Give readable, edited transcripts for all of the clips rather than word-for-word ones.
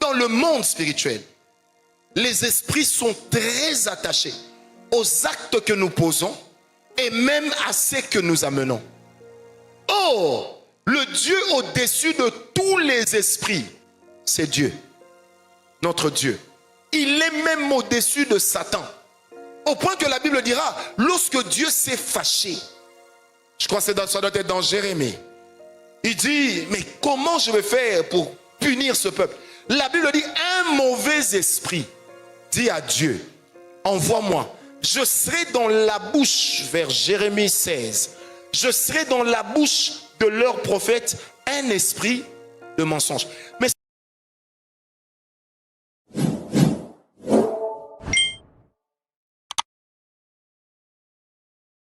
Dans le monde spirituel, les esprits sont très attachés aux actes que nous posons et même à ce que nous amenons. Oh, le Dieu au-dessus de tous les esprits, c'est Dieu, notre Dieu. Il est même au-dessus de Satan. Au point que la Bible dira, lorsque Dieu s'est fâché, je crois que ça doit être dans Jérémie, il dit, mais comment je vais faire pour punir ce peuple? La Bible dit, un mauvais esprit dit à Dieu, envoie-moi. Je serai dans la bouche, vers Jérémie 16, je serai dans la bouche de leurs prophètes un esprit de mensonge. Mais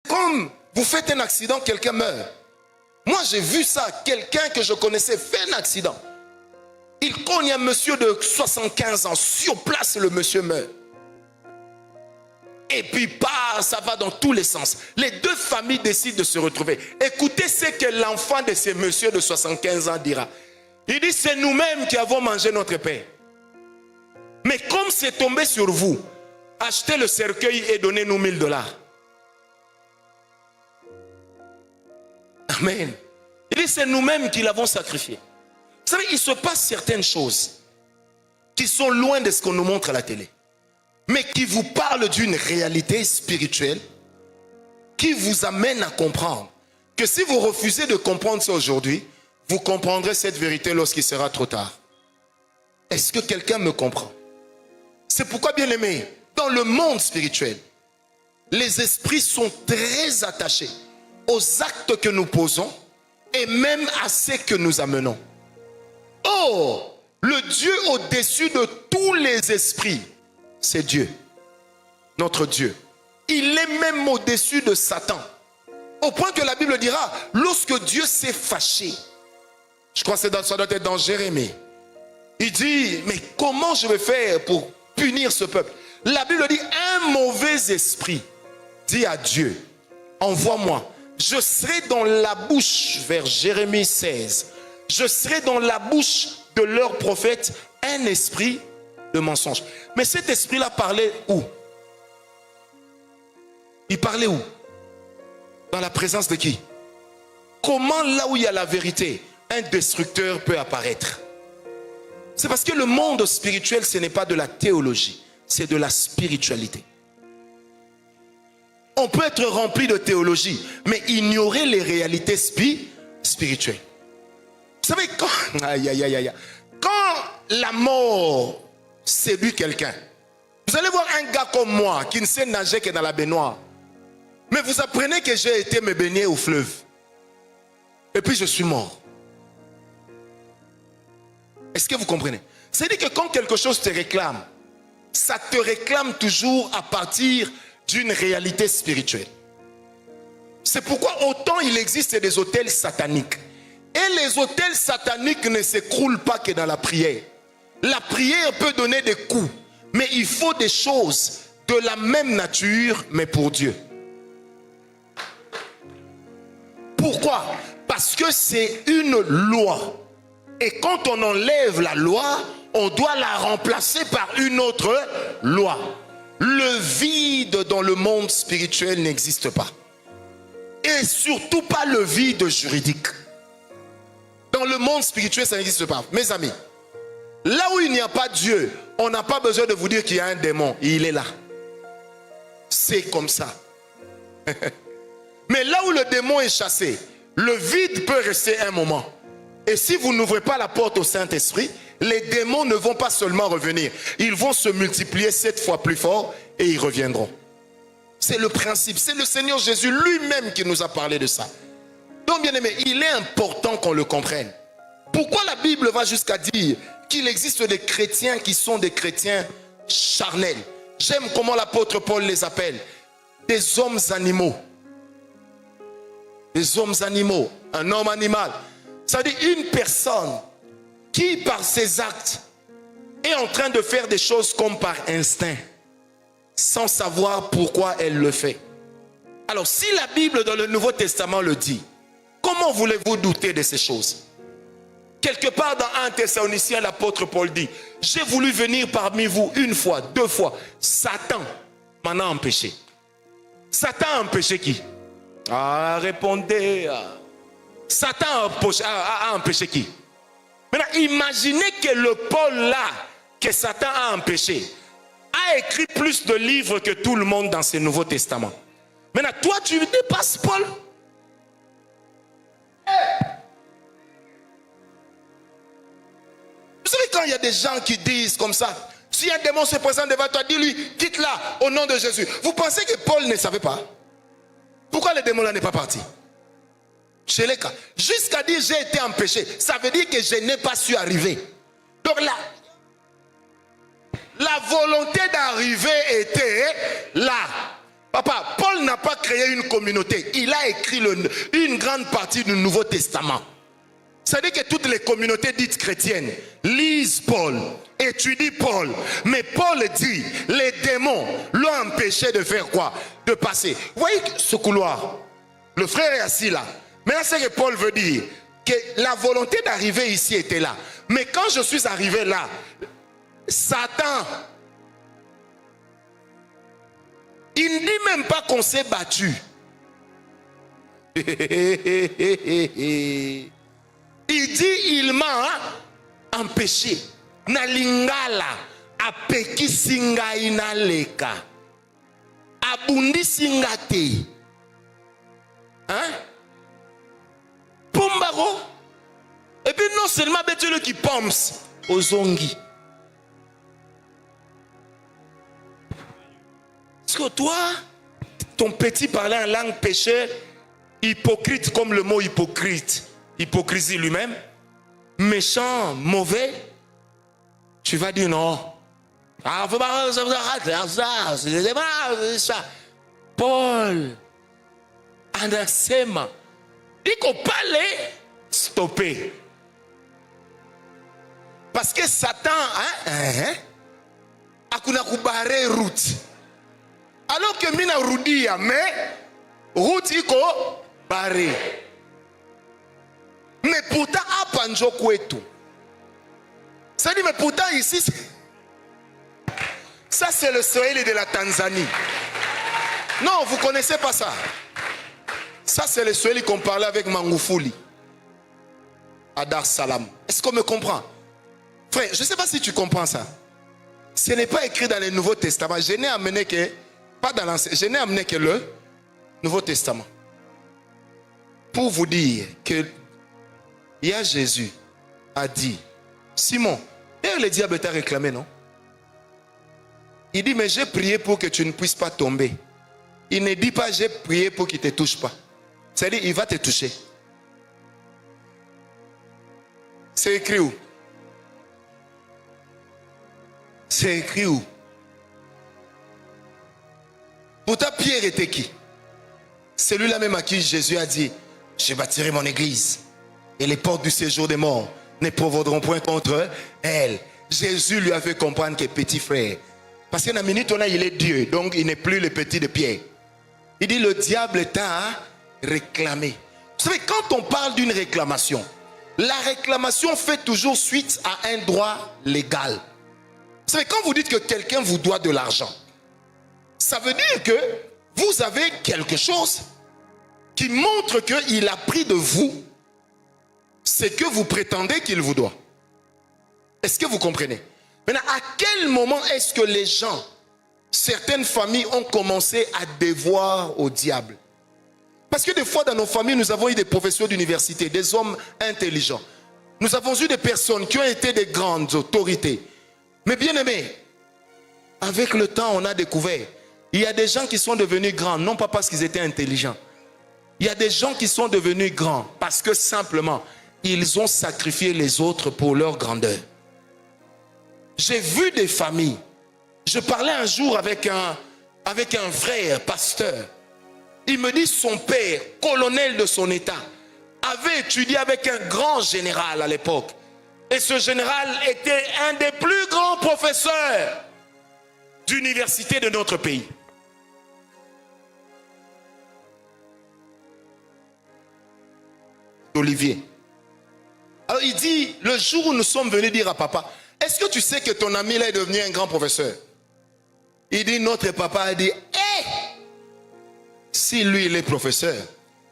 comme vous faites un accident, quelqu'un meurt. Moi j'ai vu ça, quelqu'un que je connaissais fait un accident. Il cogne un monsieur de 75 ans, sur place le monsieur meurt. Et puis ça va dans tous les sens. Les deux familles décident de se retrouver. Écoutez ce que l'enfant de ce monsieur de 75 ans dira. Il dit, c'est nous-mêmes qui avons mangé notre père. Mais comme c'est tombé sur vous, achetez le cercueil et donnez-nous $1000. Amen. Il dit, c'est nous-mêmes qui l'avons sacrifié. Vous savez, il se passe certaines choses qui sont loin de ce qu'on nous montre à la télé, mais qui vous parlent d'une réalité spirituelle qui vous amène à comprendre que si vous refusez de comprendre ça aujourd'hui, vous comprendrez cette vérité lorsqu'il sera trop tard. Est-ce que quelqu'un me comprend? C'est pourquoi, bien aimé, dans le monde spirituel, les esprits sont très attachés aux actes que nous posons et même à ce que nous amenons. Oh, le Dieu au-dessus de tous les esprits, c'est Dieu, notre Dieu. Il est même au-dessus de Satan. Au point que la Bible dira, lorsque Dieu s'est fâché, je crois que ça doit être dans Jérémie, il dit, mais comment je vais faire pour punir ce peuple? La Bible dit, un mauvais esprit dit à Dieu, envoie-moi. Je serai dans la bouche, vers Jérémie 16, je serai dans la bouche de leurs prophètes un esprit de mensonge. Mais cet esprit-là parlait où? Il parlait où? Dans la présence de qui? Comment là où il y a la vérité, un destructeur peut apparaître? C'est parce que le monde spirituel, ce n'est pas de la théologie, c'est de la spiritualité. On peut être rempli de théologie, mais ignorer les réalités spirituelles. Vous savez, quand la mort séduit quelqu'un, vous allez voir un gars comme moi qui ne sait nager que dans la baignoire. Mais vous apprenez que j'ai été me baigner au fleuve. Et puis je suis mort. Est-ce que vous comprenez? C'est-à-dire que quand quelque chose te réclame, ça te réclame toujours à partir d'une réalité spirituelle. C'est pourquoi autant il existe des autels sataniques. Et les autels sataniques ne s'écroulent pas que dans la prière. La prière peut donner des coups, mais il faut des choses de la même nature, mais pour Dieu. Pourquoi? Parce que c'est une loi. Et quand on enlève la loi, on doit la remplacer par une autre loi. Le vide dans le monde spirituel n'existe pas. Et surtout pas le vide juridique. Dans le monde spirituel, ça n'existe pas. Mes amis, là où il n'y a pas Dieu, on n'a pas besoin de vous dire qu'il y a un démon. Il est là. C'est comme ça. Mais là où le démon est chassé, le vide peut rester un moment. Et si vous n'ouvrez pas la porte au Saint-Esprit, les démons ne vont pas seulement revenir. Ils vont se multiplier 7 fois plus fort et ils reviendront. C'est le principe. C'est le Seigneur Jésus lui-même qui nous a parlé de ça. Donc bien aimé, il est important qu'on le comprenne. Pourquoi la Bible va jusqu'à dire qu'il existe des chrétiens qui sont des chrétiens charnels? J'aime comment l'apôtre Paul les appelle. Des hommes animaux. Des hommes animaux. Un homme animal. Ça veut dire une personne qui par ses actes est en train de faire des choses comme par instinct, sans savoir pourquoi elle le fait. Alors si la Bible dans le Nouveau Testament le dit, comment voulez-vous douter de ces choses? Quelque part dans 1 Thessaloniciens, l'apôtre Paul dit, j'ai voulu venir parmi vous une fois, 2 fois. Satan m'en a empêché. Satan a empêché qui? Ah, répondez. Satan a empêché qui? Maintenant, imaginez que le Paul là, que Satan a empêché, a écrit plus de livres que tout le monde dans ce Nouveau Testament. Maintenant, toi, tu dépasses Paul. Vous savez, quand il y a des gens qui disent comme ça, si un démon se présente devant toi, dis-lui, quitte-la au nom de Jésus. Vous pensez que Paul ne savait pas? Pourquoi le démon là n'est pas parti? Chez les cas, jusqu'à dire j'ai été empêché, ça veut dire que je n'ai pas su arriver. Donc là, la volonté d'arriver était là. Papa, Paul n'a pas créé une communauté. Il a écrit une grande partie du Nouveau Testament. C'est-à-dire que toutes les communautés dites chrétiennes lisent Paul, étudient Paul. Mais Paul dit, les démons l'ont empêché de faire quoi? De passer. Vous voyez ce couloir? Le frère est assis là. Maintenant, c'est que Paul veut dire que la volonté d'arriver ici était là. Mais quand je suis arrivé là, Satan, il ne dit même pas qu'on s'est battu. Il dit, il m'a empêché. Nalingala, apeki singa inaleka. Abundi singate. Hein? Pombaro. Et puis non seulement Betuleux qui pomps aux zongis. Parce que toi, ton petit parlait en langue pécheur, hypocrite comme le mot hypocrite. Hypocrisie lui-même, méchant, mauvais, tu vas dire non. Ah, ça. Paul, Anasema, il faut pas les stopper. Parce que Satan, akuna kubare route. Alors que mina rudia, mais route iko barré. Mais pourtant, à Panjoko et tout. Ça dit, mais pourtant, ici, ça c'est le Swahili de la Tanzanie. Non, vous ne connaissez pas ça. Ça c'est le Swahili qu'on parlait avec Mangoufouli à Dar Salam. Est-ce qu'on me comprend? Frère, je ne sais pas si tu comprends ça. Ce n'est pas écrit dans le Nouveau Testament. Je n'ai amené que, pas dans l'Ancien, je n'ai amené que le Nouveau Testament. Pour vous dire que il y a Jésus a dit, Simon, et le diable t'a réclamé, non? Il dit, mais j'ai prié pour que tu ne puisses pas tomber. Il ne dit pas, j'ai prié pour qu'il ne te touche pas. C'est-à-dire, il va te toucher. C'est écrit où? C'est écrit où? Pourtant, Pierre était qui? Celui-là même à qui Jésus a dit, je bâtirai mon église. Et les portes du séjour des morts ne prévaudront point contre elle. Jésus lui a fait comprendre que petit frère. Parce qu'à la minute on a, il est Dieu. Donc il n'est plus le petit de Pierre. Il dit le diable t'a réclamé. Vous savez, quand on parle d'une réclamation, la réclamation fait toujours suite à un droit légal. Vous savez, quand vous dites que quelqu'un vous doit de l'argent, ça veut dire que vous avez quelque chose qui montre qu'il a pris de vous ce que vous prétendez qu'il vous doit. Est-ce que vous comprenez? Maintenant, à quel moment est-ce que les gens, certaines familles ont commencé à devoir au diable? Parce que des fois dans nos familles, nous avons eu des professeurs d'université, des hommes intelligents. Nous avons eu des personnes qui ont été des grandes autorités. Mais bien aimés, avec le temps, on a découvert, il y a des gens qui sont devenus grands, non pas parce qu'ils étaient intelligents. Il y a des gens qui sont devenus grands parce que simplement, ils ont sacrifié les autres pour leur grandeur. J'ai vu des familles. Je parlais un jour avec un frère, pasteur. Il me dit son père, colonel de son état, avait étudié avec un grand général à l'époque. Et ce général était un des plus grands professeurs d'université de notre pays. Olivier. Alors il dit, le jour où nous sommes venus dire à papa, est-ce que tu sais que ton ami là est devenu un grand professeur? Il dit, notre papa a dit, hé, si lui il est professeur,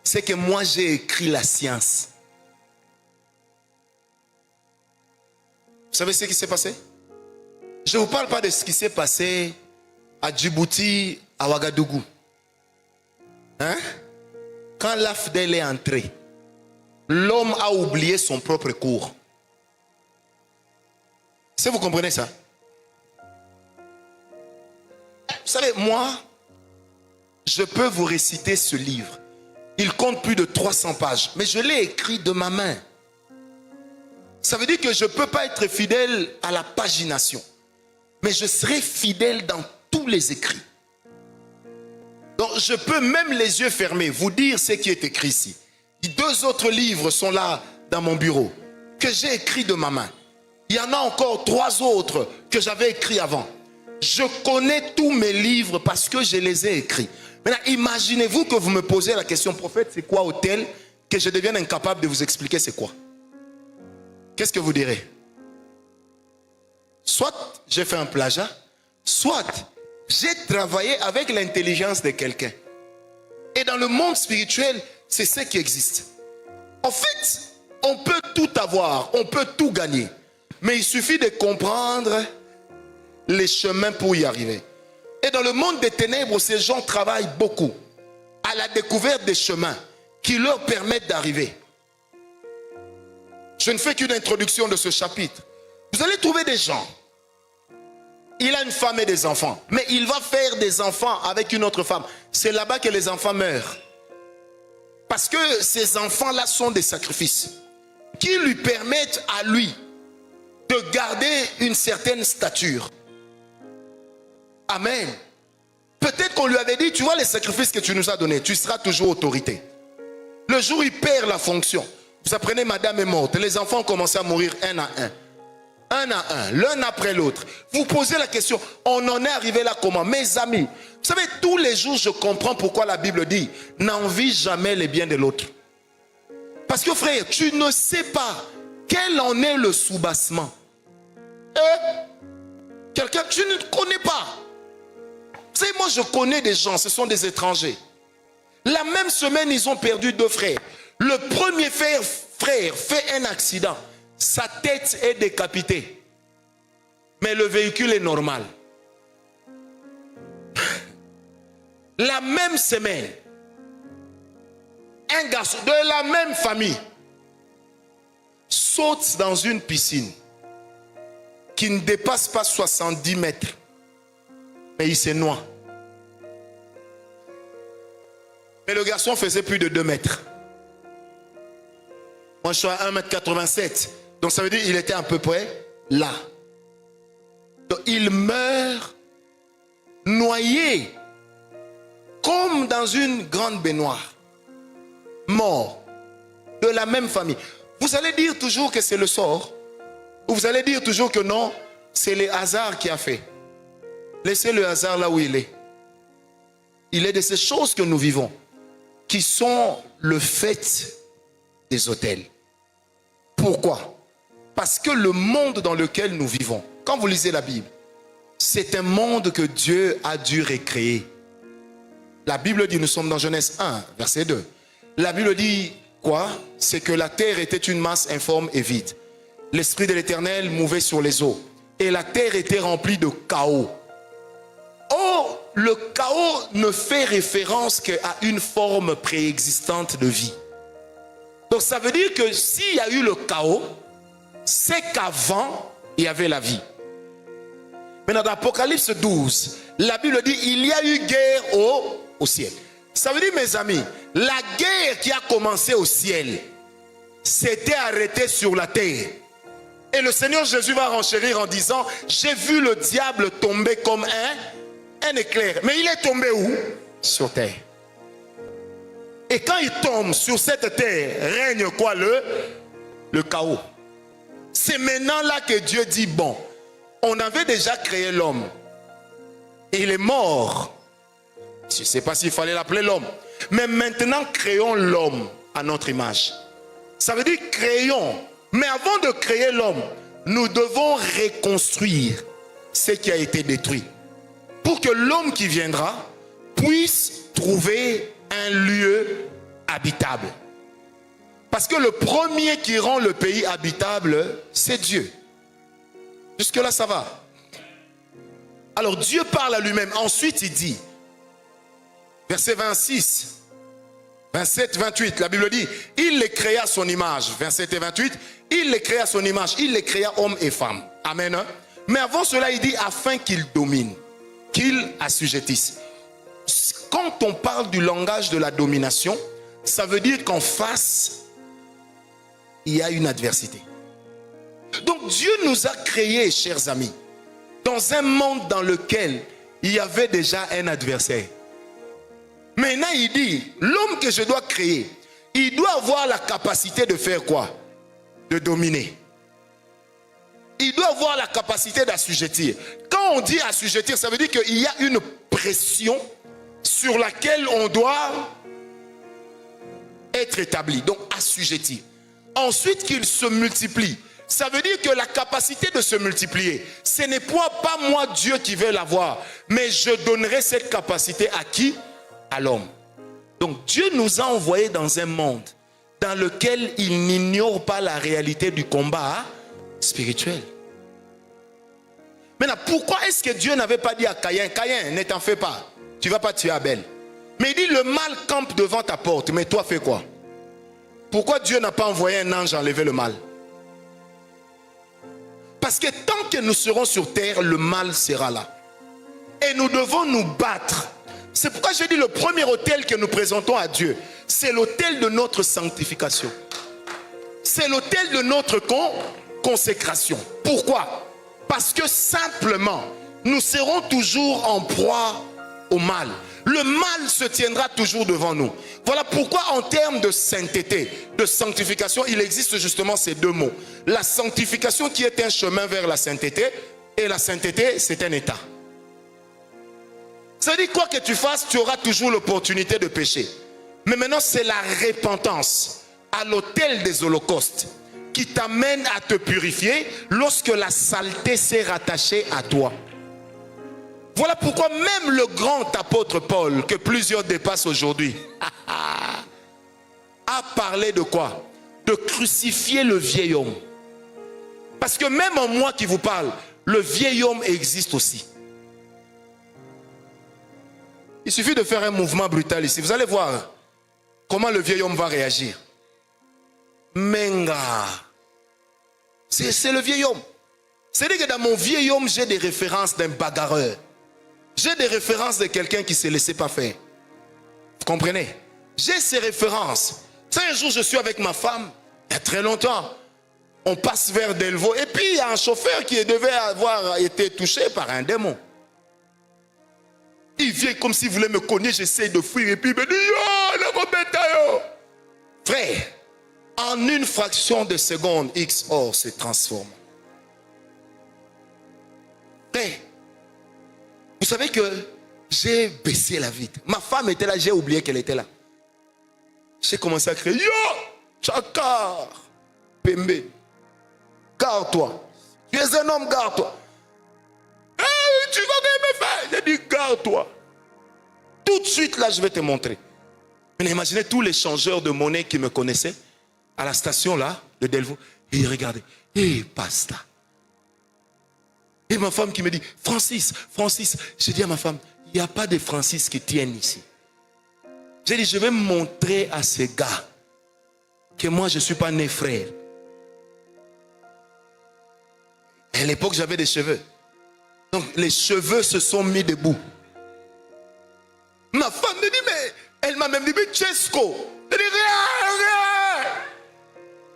c'est que moi j'ai écrit la science. Vous savez ce qui s'est passé? Je ne vous parle pas de ce qui s'est passé à Djibouti, à Ouagadougou. Hein? Quand l'AFDEL est entré, l'homme a oublié son propre cours. Est-ce que vous comprenez ça? Vous savez, moi, je peux vous réciter ce livre. Il compte plus de 300 pages, mais je l'ai écrit de ma main. Ça veut dire que je ne peux pas être fidèle à la pagination, mais je serai fidèle dans tous les écrits. Donc je peux même les yeux fermés vous dire ce qui est écrit ici. 2 autres livres sont là dans mon bureau que j'ai écrits de ma main. Il y en a encore 3 autres que j'avais écrits avant. Je connais tous mes livres parce que je les ai écrits. Maintenant, imaginez-vous que vous me posez la question, prophète, c'est quoi autel? Que je devienne incapable de vous expliquer c'est quoi. Qu'est-ce que vous direz? Soit j'ai fait un plagiat, soit j'ai travaillé avec l'intelligence de quelqu'un. Et dans le monde spirituel, c'est ce qui existe. En fait, on peut tout avoir, on peut tout gagner. Mais il suffit de comprendre les chemins pour y arriver. Et dans le monde des ténèbres, ces gens travaillent beaucoup à la découverte des chemins qui leur permettent d'arriver. Je ne fais qu'une introduction de ce chapitre. Vous allez trouver des gens. Il a une femme et des enfants. Mais il va faire des enfants avec une autre femme. C'est là-bas que les enfants meurent. Parce que ces enfants-là sont des sacrifices qui lui permettent à lui de garder une certaine stature. Amen. Peut-être qu'on lui avait dit, tu vois les sacrifices que tu nous as donnés, tu seras toujours autorité. Le jour où il perd la fonction, vous apprenez, madame est morte, les enfants ont commencé à mourir un à un. Un à un, l'un après l'autre. Vous posez la question, on en est arrivé là comment? Mes amis, vous savez, tous les jours je comprends pourquoi la Bible dit, n'envie jamais les biens de l'autre. Parce que frère, tu ne sais pas quel en est le soubassement. Quelqu'un que tu ne connais pas. Vous savez, moi je connais des gens, ce sont des étrangers. La même semaine, ils ont perdu 2 frères. Le premier frère fait un accident. Sa tête est décapitée. Mais le véhicule est normal. La même semaine, un garçon de la même famille saute dans une piscine qui ne dépasse pas 70 mètres. Mais il se noie. Mais le garçon faisait plus de 2 mètres. Moi je suis à 1,87 m. Donc ça veut dire qu'il était à peu près là. Donc il meurt noyé comme dans une grande baignoire. Mort. De la même famille. Vous allez dire toujours que c'est le sort. Ou vous allez dire toujours que non, c'est le hasard qui a fait. Laissez le hasard là où il est. Il est de ces choses que nous vivons qui sont le fait des autels. Pourquoi? Parce que le monde dans lequel nous vivons, quand vous lisez la Bible, c'est un monde que Dieu a dû recréer. La Bible dit, nous sommes dans Genèse 1, verset 2. La Bible dit quoi? C'est que la terre était une masse informe et vide. L'Esprit de l'Éternel mouvait sur les eaux. Et la terre était remplie de chaos. Or, le chaos ne fait référence qu'à une forme préexistante de vie. Donc ça veut dire que s'il y a eu le chaos, c'est qu'avant, il y avait la vie. Maintenant, dans Apocalypse 12, la Bible dit, il y a eu guerre au ciel. Ça veut dire, mes amis, la guerre qui a commencé au ciel s'était arrêtée sur la terre. Et le Seigneur Jésus va renchérir en disant, j'ai vu le diable tomber comme un éclair. Mais il est tombé où? Sur terre. Et quand il tombe sur cette terre, règne quoi? Le chaos. C'est maintenant là que Dieu dit, bon, on avait déjà créé l'homme. Et il est mort. Je ne sais pas s'il fallait l'appeler l'homme. Mais maintenant, créons l'homme à notre image. Ça veut dire créons. Mais avant de créer l'homme, nous devons reconstruire ce qui a été détruit. Pour que l'homme qui viendra puisse trouver un lieu habitable. Parce que le premier qui rend le pays habitable, c'est Dieu. Jusque-là, ça va. Alors Dieu parle à lui-même. Ensuite, il dit, verset 26, 27, 28, la Bible dit, il les créa à son image. 27 et 28, il les créa à son image. Il les créa hommes et femmes. Amen. Mais avant cela, il dit, afin qu'ils dominent, qu'ils assujettissent. Quand on parle du langage de la domination, ça veut dire qu'en face, il y a une adversité. Donc Dieu nous a créés, chers amis, dans un monde dans lequel il y avait déjà un adversaire. Maintenant, il dit, l'homme que je dois créer, il doit avoir la capacité de faire quoi? De dominer. Il doit avoir la capacité d'assujettir. Quand on dit assujettir, ça veut dire qu'il y a une pression sur laquelle on doit être établi. Donc, assujettir. Ensuite, qu'il se multiplie. Ça veut dire que la capacité de se multiplier, ce n'est pas moi Dieu qui vais l'avoir, mais je donnerai cette capacité à qui? À l'homme. Donc Dieu nous a envoyés dans un monde dans lequel il n'ignore pas la réalité du combat spirituel. Maintenant, pourquoi est-ce que Dieu n'avait pas dit à Caïn, Caïn, ne t'en fais pas, tu ne vas pas tuer Abel? Mais il dit, le mal campe devant ta porte, mais toi fais quoi? Pourquoi Dieu n'a pas envoyé un ange enlever le mal? Parce que tant que nous serons sur terre, le mal sera là. Et nous devons nous battre. C'est pourquoi je dis le premier autel que nous présentons à Dieu, c'est l'autel de notre sanctification. C'est l'autel de notre consécration. Pourquoi? Parce que simplement, nous serons toujours en proie au mal. Le mal se tiendra toujours devant nous. Voilà pourquoi en termes de sainteté, de sanctification, il existe justement ces deux mots. La sanctification qui est un chemin vers la sainteté, et la sainteté, c'est un état. Ça dit quoi que tu fasses, tu auras toujours l'opportunité de pécher. Mais maintenant, c'est la repentance à l'autel des holocaustes qui t'amène à te purifier lorsque la saleté s'est rattachée à toi. Voilà pourquoi même le grand apôtre Paul, que plusieurs dépassent aujourd'hui, a parlé de quoi? De crucifier le vieil homme. Parce que même en moi qui vous parle, le vieil homme existe aussi. Il suffit de faire un mouvement brutal ici. Vous allez voir comment le vieil homme va réagir. Menga. C'est le vieil homme. C'est-à-dire que dans mon vieil homme, j'ai des références d'un bagarreur. J'ai des références de quelqu'un qui ne se laissait pas faire. Vous comprenez? J'ai ces références. C'est un jour, je suis avec ma femme, il y a très longtemps. On passe vers Delvaux. Et puis, il y a un chauffeur qui devait avoir été touché par un démon. Il vient comme s'il voulait me cogner, j'essaie de fuir. Et puis, il me dit, yo, frère, en une fraction de seconde, X or se transforme. Frère, vous savez que j'ai baissé la vitre. Ma femme était là, j'ai oublié qu'elle était là. J'ai commencé à crier, yo, Chakar, Pembe, garde-toi. Tu es un homme, garde-toi. Hey, tu vas rien me faire. J'ai dit, garde-toi. Tout de suite, là, je vais te montrer. Mais imaginez tous les changeurs de monnaie qui me connaissaient à la station, là, de Delvaux. Et ils regardaient. Hé, pasta. Et ma femme qui me dit, Francis, Francis. J'ai dit à ma femme, il n'y a pas de Francis qui tiennent ici. J'ai dit, je vais montrer à ces gars que moi, je ne suis pas né frère. Et à l'époque, j'avais des cheveux. Donc, les cheveux se sont mis debout. Ma femme me dit, mais elle m'a même dit, mais Chesco. Elle dit, rien, rien,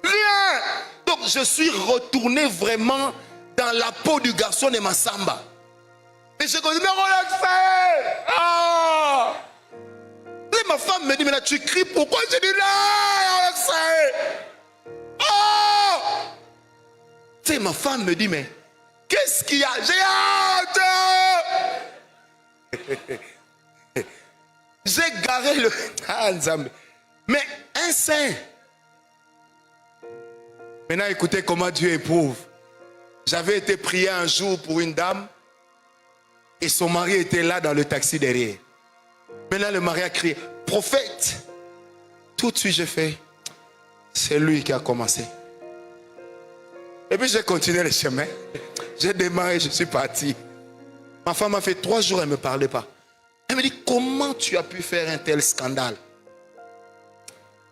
rien. Donc, je suis retourné vraiment dans la peau du garçon de ma samba. Et je dis, mais relaxez. Ah! Et ma femme me dit, mais là, tu cries pourquoi? Je dis, là, relaxez. Oh! Tu sais, ma femme me dit, mais qu'est-ce qu'il y a? J'ai hâte. J'ai garé le... Ah, mais un saint. Maintenant, écoutez comment Dieu éprouve. J'avais été prié un jour pour une dame et son mari était là dans le taxi derrière. Maintenant, le mari a crié, prophète. Tout de suite, j'ai fait, c'est lui qui a commencé. Et puis, j'ai continué le chemin. J'ai démarré, je suis parti. Ma femme a fait 3 jours, elle ne me parlait pas. Elle me dit, comment tu as pu faire un tel scandale?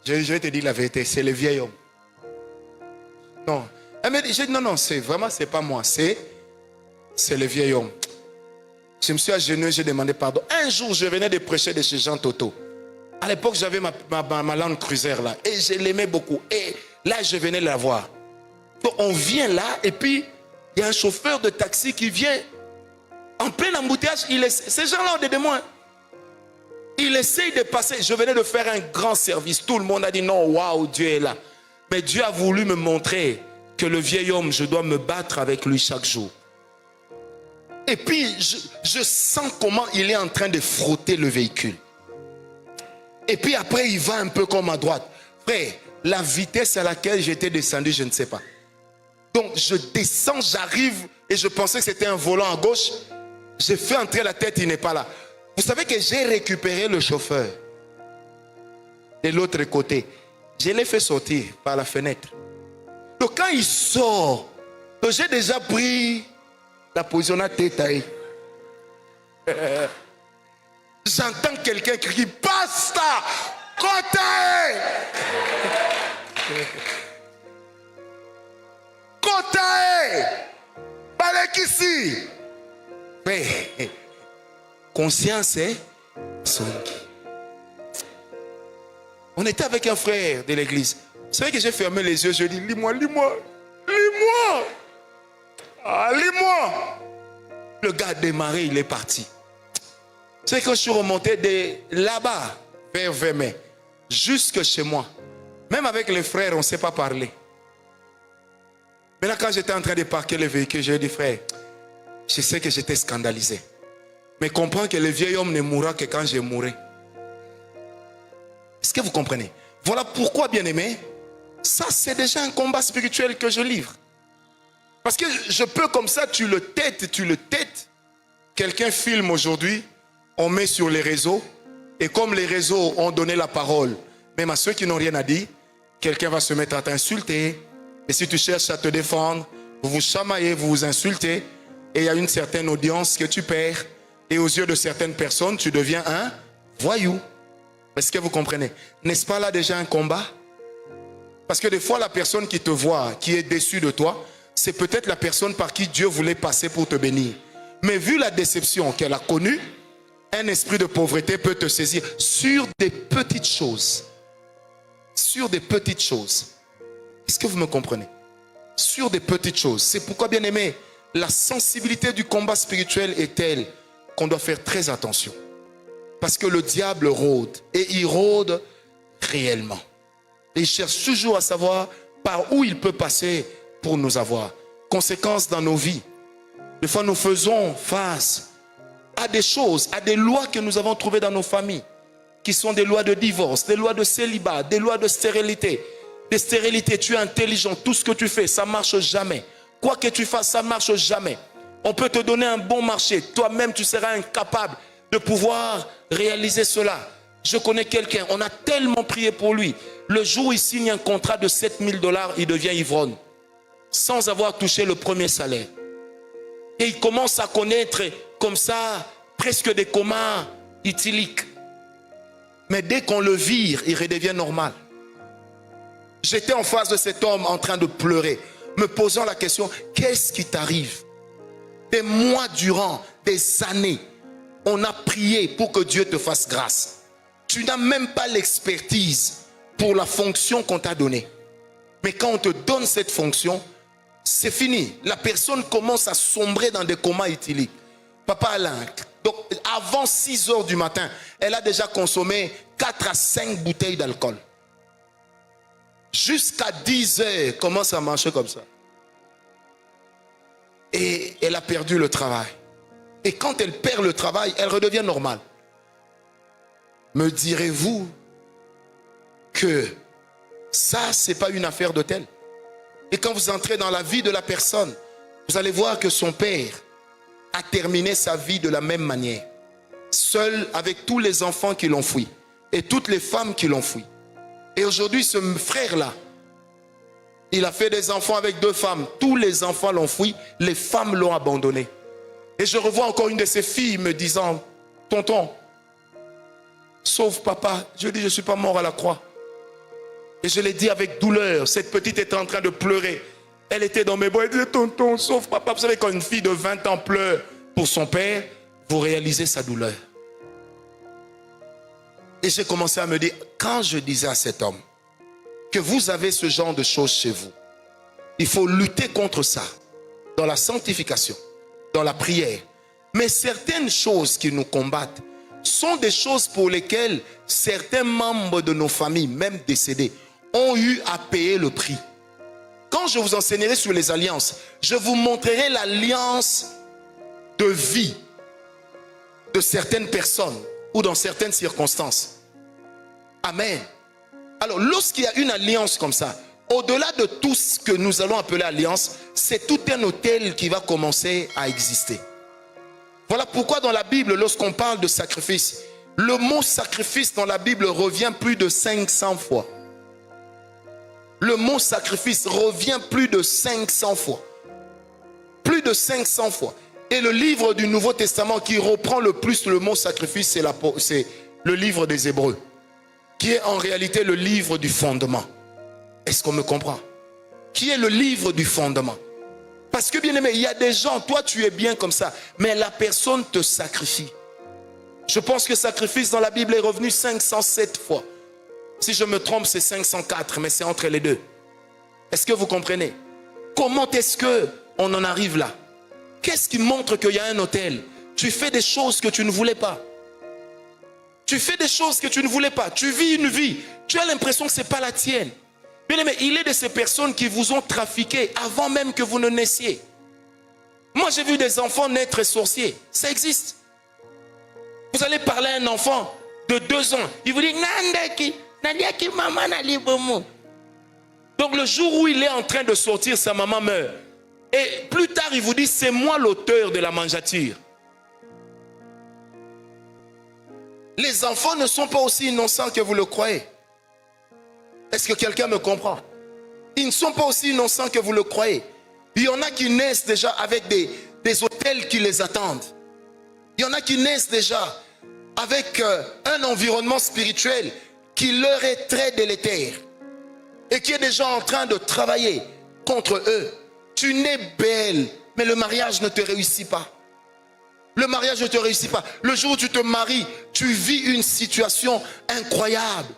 Je vais te dire la vérité, c'est le vieil homme. Non. Elle me dit, j'ai dit, non, c'est vraiment, c'est pas moi, c'est le vieil homme. Je me suis agenouillé, j'ai demandé pardon. Un jour, je venais de prêcher de chez Jean Toto. À l'époque, j'avais ma Land Cruiser là, et je l'aimais beaucoup. Et là, je venais la voir. Donc, on vient là, et puis, il y a un chauffeur de taxi qui vient en plein embouteillage. Ces gens-là ont des témoins. Il essaye de passer. Je venais de faire un grand service. Tout le monde a dit non, waouh, Dieu est là. Mais Dieu a voulu me montrer que le vieil homme, je dois me battre avec lui chaque jour. Et puis, je sens comment il est en train de frotter le véhicule. Et puis après, il va un peu comme à droite. Frère, la vitesse à laquelle j'étais descendu, je ne sais pas. Donc, je descends, j'arrive et je pensais que c'était un volant à gauche. J'ai fait entrer la tête, il n'est pas là. Vous savez que j'ai récupéré le chauffeur de l'autre côté. Je l'ai fait sortir par la fenêtre. Donc quand il sort, j'ai déjà pris la position de la tête. J'entends quelqu'un qui crie, basta, côté, côté, balek ici. Mais conscience est songi. On était avec un frère de l'église. Vous savez que j'ai fermé les yeux, je dis, lis-moi, lis-moi, lis-moi. Ah, lis-moi. Le gars a démarré, il est parti. C'est que je suis remonté de là-bas, vers Vermey, jusque chez moi. Même avec les frères, on ne sait pas parler. Maintenant, quand j'étais en train de parquer le véhicule, j'ai dit, frère, je sais que j'étais scandalisé. Mais comprends que le vieil homme ne mourra que quand je mourrai. Est-ce que vous comprenez? Voilà pourquoi, bien-aimé, ça c'est déjà un combat spirituel que je livre. Parce que je peux comme ça, tu le têtes. Quelqu'un filme aujourd'hui, on met sur les réseaux. Et comme les réseaux ont donné la parole, même à ceux qui n'ont rien à dire, quelqu'un va se mettre à t'insulter. Et si tu cherches à te défendre, vous vous chamaillez, vous vous insultez. Et il y a une certaine audience que tu perds. Et aux yeux de certaines personnes, tu deviens un voyou. Est-ce que vous comprenez? N'est-ce pas là déjà un combat? Parce que des fois, la personne qui te voit, qui est déçue de toi, c'est peut-être la personne par qui Dieu voulait passer pour te bénir. Mais vu la déception qu'elle a connue, un esprit de pauvreté peut te saisir sur des petites choses. Sur des petites choses. Est-ce que vous me comprenez? Sur des petites choses. C'est pourquoi, bien aimé, la sensibilité du combat spirituel est telle qu'on doit faire très attention. Parce que le diable rôde. Et il rôde réellement. Et il cherche toujours à savoir par où il peut passer pour nous avoir. Conséquences dans nos vies. Des fois, nous faisons face à des choses, à des lois que nous avons trouvées dans nos familles. Qui sont des lois de divorce, des lois de célibat, des lois de stérilité. Des stérilités, tu es intelligent, tout ce que tu fais, ça ne marche jamais. Quoi que tu fasses, ça ne marche jamais. On peut te donner un bon marché. Toi-même, tu seras incapable de pouvoir réaliser cela. Je connais quelqu'un, on a tellement prié pour lui. Le jour où il signe un contrat de 7 000 $, il devient ivrogne. Sans avoir touché le premier salaire. Et il commence à connaître comme ça, presque des comas éthyliques. Mais dès qu'on le vire, il redevient normal. J'étais en face de cet homme en train de pleurer, me posant la question, qu'est-ce qui t'arrive? Des mois durant, des années, on a prié pour que Dieu te fasse grâce. Tu n'as même pas l'expertise pour la fonction qu'on t'a donnée. Mais quand on te donne cette fonction, c'est fini. La personne commence à sombrer dans des comas éthyliques. Papa Alain, donc avant 6 heures du matin, elle a déjà consommé 4 à 5 bouteilles d'alcool. Jusqu'à 10 heures, commence à marcher comme ça. Et elle a perdu le travail. Et quand elle perd le travail, elle redevient normale. Me direz-vous que ça, c'est pas une affaire de tel? Et quand vous entrez dans la vie de la personne, vous allez voir que son père a terminé sa vie de la même manière. Seul avec tous les enfants qui l'ont fui. Et toutes les femmes qui l'ont fui. Et aujourd'hui, ce frère-là, il a fait des enfants avec 2 femmes. Tous les enfants l'ont fui. Les femmes l'ont abandonné. Et je revois encore une de ses filles me disant, tonton, sauve papa. Je dis, je ne suis pas mort à la croix. Et je l'ai dit avec douleur. Cette petite était en train de pleurer. Elle était dans mes bras. Elle disait, tonton, sauve papa. Vous savez, quand une fille de 20 ans pleure pour son père, vous réalisez sa douleur. Et j'ai commencé à me dire, quand je disais à cet homme que vous avez ce genre de choses chez vous, il faut lutter contre ça dans la sanctification, dans la prière. Mais certaines choses qui nous combattent sont des choses pour lesquelles certains membres de nos familles, même décédés, ont eu à payer le prix. Quand je vous enseignerai sur les alliances, je vous montrerai l'alliance de vie de certaines personnes ou dans certaines circonstances. Amen. Alors, lorsqu'il y a une alliance comme ça, au-delà de tout ce que nous allons appeler alliance, c'est tout un hôtel qui va commencer à exister. Voilà pourquoi dans la Bible, lorsqu'on parle de sacrifice, le mot sacrifice dans la Bible revient plus de 500 fois. Le mot sacrifice revient plus de 500 fois. Plus de 500 fois. Et le livre du Nouveau Testament qui reprend le plus le mot sacrifice, c'est le livre des Hébreux, qui est en réalité le livre du fondement. Est-ce qu'on me comprend? Qui est le livre du fondement. Parce que bien aimé, il y a des gens, toi tu es bien comme ça, mais la personne te sacrifie. Je pense que sacrifice dans la Bible est revenu 507 fois. Si je me trompe, c'est 504, mais c'est entre les deux. Est-ce que vous comprenez? Comment est-ce qu'on en arrive là? Qu'est-ce qui montre qu'il y a un autel? Tu fais des choses que tu ne voulais pas. Tu fais des choses que tu ne voulais pas. Tu vis une vie. Tu as l'impression que ce n'est pas la tienne. Bien aimé, il est de ces personnes qui vous ont trafiqué avant même que vous ne naissiez. Moi, j'ai vu des enfants naître sorciers. Ça existe. Vous allez parler à un enfant de 2 ans. Il vous dit, donc le jour où il est en train de sortir, sa maman meurt. Et plus tard, il vous dit, c'est moi l'auteur de la mangeature. Les enfants ne sont pas aussi innocents que vous le croyez. Est-ce que quelqu'un me comprend? Ils ne sont pas aussi innocents que vous le croyez. Il y en a qui naissent déjà avec des hôtels qui les attendent. Il y en a qui naissent déjà avec un environnement spirituel qui leur est très délétère et qui est déjà en train de travailler contre eux. Tu nais belle, mais le mariage ne te réussit pas. Le mariage ne te réussit pas. Le jour où tu te maries, tu vis une situation incroyable.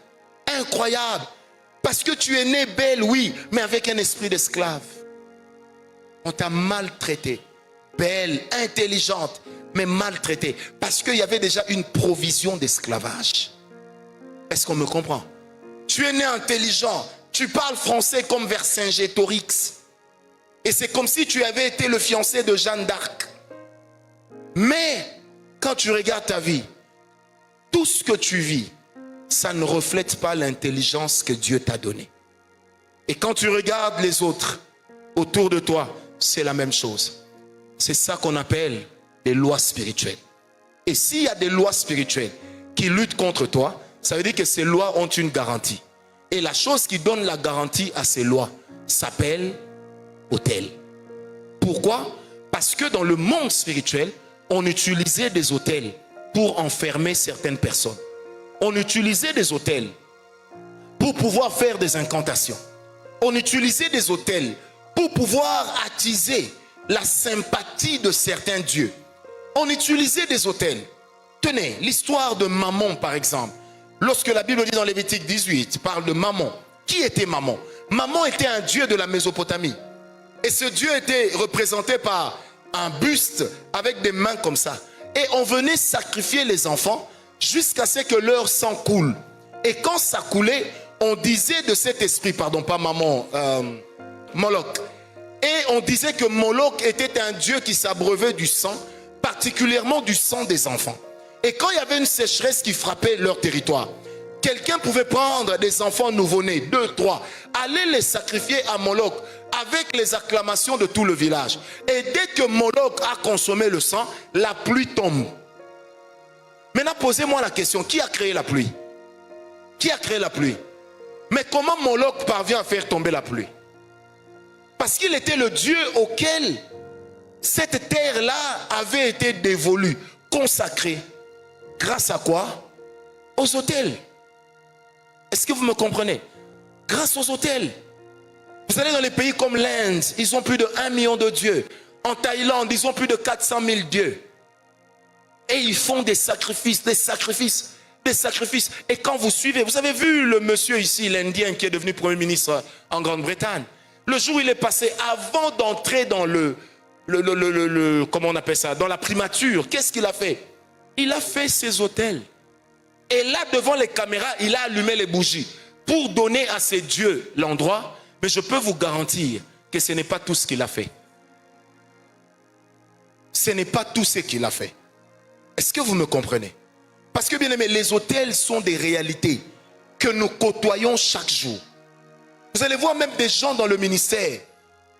Incroyable. Parce que tu es né belle, oui, mais avec un esprit d'esclave. On t'a maltraité. Belle, intelligente, mais maltraitée. Parce qu'il y avait déjà une provision d'esclavage. Est-ce qu'on me comprend? Tu es né intelligent. Tu parles français comme Vercingétorix. Et c'est comme si tu avais été le fiancé de Jeanne d'Arc. Mais, quand tu regardes ta vie, tout ce que tu vis, ça ne reflète pas l'intelligence que Dieu t'a donnée. Et quand tu regardes les autres autour de toi, c'est la même chose. C'est ça qu'on appelle des lois spirituelles. Et s'il y a des lois spirituelles qui luttent contre toi, ça veut dire que ces lois ont une garantie. Et la chose qui donne la garantie à ces lois s'appelle autel. Pourquoi? Parce que dans le monde spirituel, on utilisait des autels pour enfermer certaines personnes. On utilisait des autels pour pouvoir faire des incantations. On utilisait des autels pour pouvoir attiser la sympathie de certains dieux. On utilisait des autels. Tenez, l'histoire de Mammon par exemple. Lorsque la Bible dit dans Lévitique 18, parle de Mammon. Qui était Mammon? Mammon était un dieu de la Mésopotamie. Et ce dieu était représenté par un buste avec des mains comme ça. Et on venait sacrifier les enfants jusqu'à ce que leur sang coule. Et quand ça coulait, on disait de cet esprit, pardon, pas Mammon, Moloch. Et on disait que Moloch était un dieu qui s'abreuvait du sang, particulièrement du sang des enfants. Et quand il y avait une sécheresse qui frappait leur territoire, quelqu'un pouvait prendre des enfants nouveau-nés, 2, 3, aller les sacrifier à Moloch avec les acclamations de tout le village. Et dès que Moloch a consommé le sang, la pluie tombe. Maintenant, posez-moi la question, qui a créé la pluie? Qui a créé la pluie? Mais comment Moloch parvient à faire tomber la pluie? Parce qu'il était le Dieu auquel cette terre-là avait été dévolue, consacrée. Grâce à quoi? Aux autels. Est-ce que vous me comprenez? Grâce aux autels. Vous allez dans les pays comme l'Inde, ils ont plus de 1 million de dieux. En Thaïlande, ils ont plus de 400 000 dieux. Et ils font des sacrifices, des sacrifices, des sacrifices. Et quand vous suivez, vous avez vu le monsieur ici, l'Indien qui est devenu Premier ministre en Grande-Bretagne. Le jour où il est passé, avant d'entrer dans comment on appelle ça, dans la primature, qu'est-ce qu'il a fait? Il a fait ses autels. Et là, devant les caméras, il a allumé les bougies pour donner à ses dieux l'endroit. Mais je peux vous garantir que ce n'est pas tout ce qu'il a fait. Ce n'est pas tout ce qu'il a fait. Est-ce que vous me comprenez? Parce que, bien aimé, les autels sont des réalités que nous côtoyons chaque jour. Vous allez voir même des gens dans le ministère,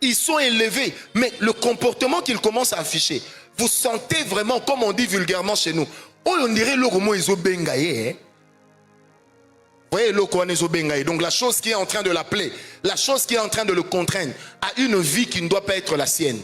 ils sont élevés, mais le comportement qu'ils commencent à afficher, vous sentez vraiment, comme on dit vulgairement chez nous, oh, on dirait le roman ils ont bengaye. Vous voyez, donc la chose qui est en train de l'appeler, la chose qui est en train de le contraindre à une vie qui ne doit pas être la sienne.